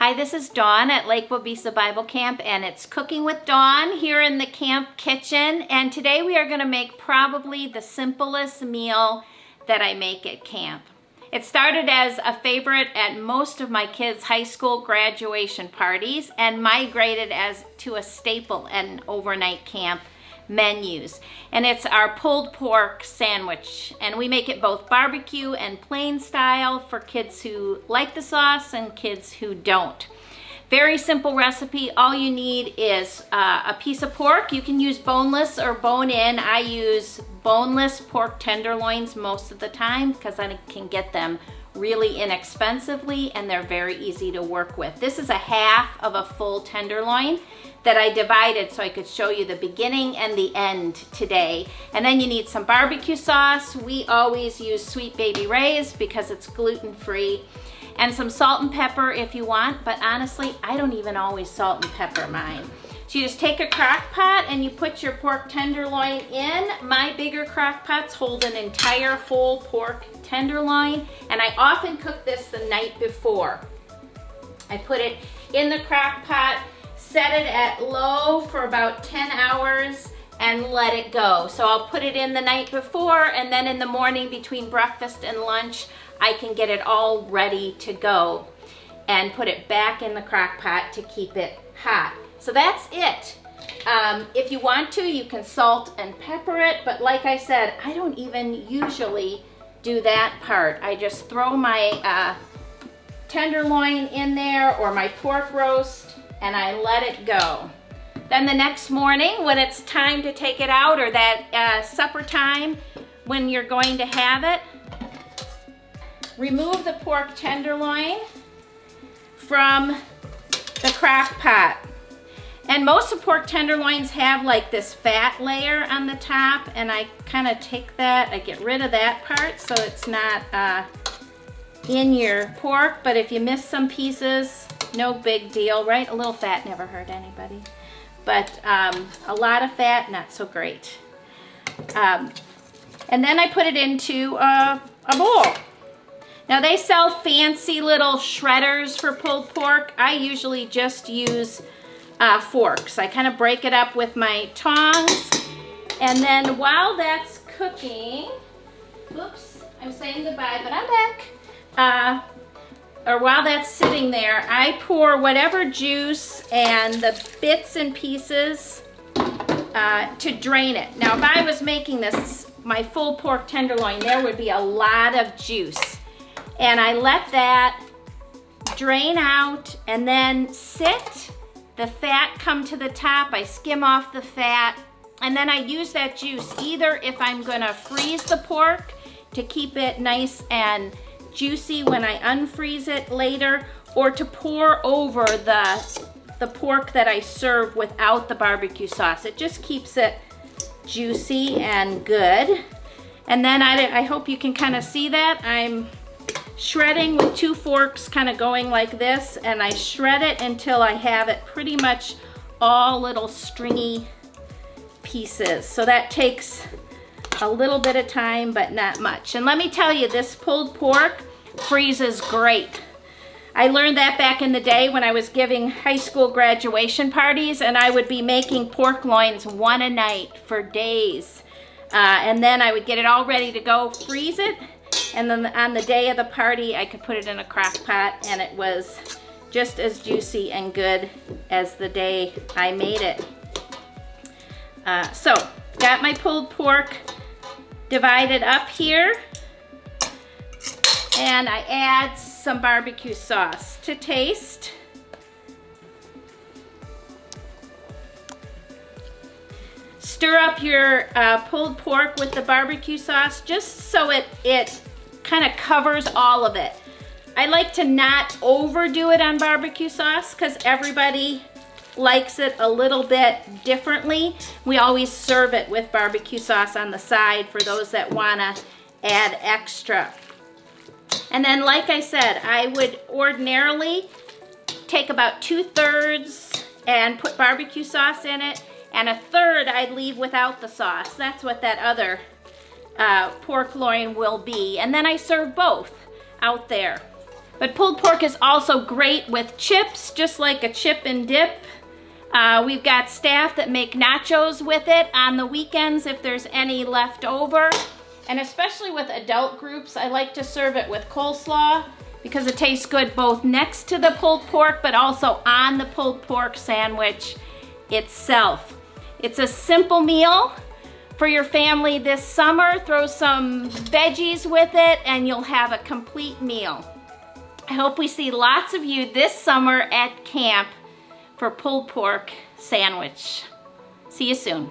Hi, this is Dawn at Lake Waubesa Bible Camp, and it's Cooking with Dawn here in the camp kitchen. And today we are going to make probably the simplest meal that I make at camp. It started as a favorite at most of my kids' high school graduation parties and migrated as to a staple in overnight camp menus. And it's our pulled pork sandwich, and we make it both barbecue and plain style for kids who like the sauce and kids who don't. Very simple recipe. All you need is a piece of pork. You can use boneless or bone-in. I use boneless pork tenderloins most of the time because I can get them really inexpensively and they're very easy to work with. This is a half of a full tenderloin that I divided so I could show you the beginning and the end today. And then you need some barbecue sauce. We always use Sweet Baby Ray's because it's gluten-free. And some salt and pepper if you want, but honestly, I don't even always salt and pepper mine. So you just take a crock pot and you put your pork tenderloin in. My bigger crock pots hold an entire whole pork tenderloin, and I often cook this the night before. I put it in the crock pot, set it at low for about 10 hours, and let it go. So I'll put it in the night before, and then in the morning between breakfast and lunch, I can get it all ready to go and put it back in the crock pot to keep it hot. So that's it. If you want to, you can salt and pepper it, but like I said, I don't even usually do that part. I just throw my tenderloin in there or my pork roast and I let it go. Then the next morning when it's time to take it out, or that supper time when you're going to have it, remove the pork tenderloin from the crock pot. And most of pork tenderloins have like this fat layer on the top, and I kind of take that, I get rid of that part so it's not in your pork. But if you miss some pieces, no big deal, right? A little fat never hurt anybody. But a lot of fat, not so great. And then I put it into a bowl. Now they sell fancy little shredders for pulled pork. I usually just use forks. I kind of break it up with my tongs, and then while that's cooking, oops, I'm saying goodbye, but I'm back. Or while that's sitting there, I pour whatever juice and the bits and pieces to drain it. Now, if I was making this, my full pork tenderloin, there would be a lot of juice. And I let that drain out and then sit. The fat come to the top, I skim off the fat, and then I use that juice either if I'm gonna freeze the pork to keep it nice and juicy when I unfreeze it later, or to pour over the pork that I serve without the barbecue sauce. It just keeps it juicy and good. And then I hope you can kind of see that. I'm shredding with two forks, kind of going like this, and I shred it until I have it pretty much all little stringy pieces. So that takes a little bit of time, but not much. And let me tell you, this pulled pork freezes great. I learned that back in the day when I was giving high school graduation parties, and I would be making pork loins one a night for days. And then I would get it all ready to go, freeze it, and then on the day of the party, I could put it in a crock pot, and it was just as juicy and good as the day I made it. So, got my pulled pork divided up here, and I add some barbecue sauce to taste. Stir up your pulled pork with the barbecue sauce just so it kind of covers all of it. I like to not overdo it on barbecue sauce because everybody likes it a little bit differently. We always serve it with barbecue sauce on the side for those that want to add extra. And then, like I said, I would ordinarily take about 2/3 and put barbecue sauce in it, and 1/3 I'd leave without the sauce. That's what that other pork loin will be. And then I serve both out there. But pulled pork is also great with chips, just like a chip and dip. We've got staff that make nachos with it on the weekends if there's any left over. And especially with adult groups, I like to serve it with coleslaw because it tastes good both next to the pulled pork but also on the pulled pork sandwich itself. It's a simple meal for your family this summer. Throw some veggies with it and you'll have a complete meal. I hope we see lots of you this summer at camp for pulled pork sandwich. See you soon.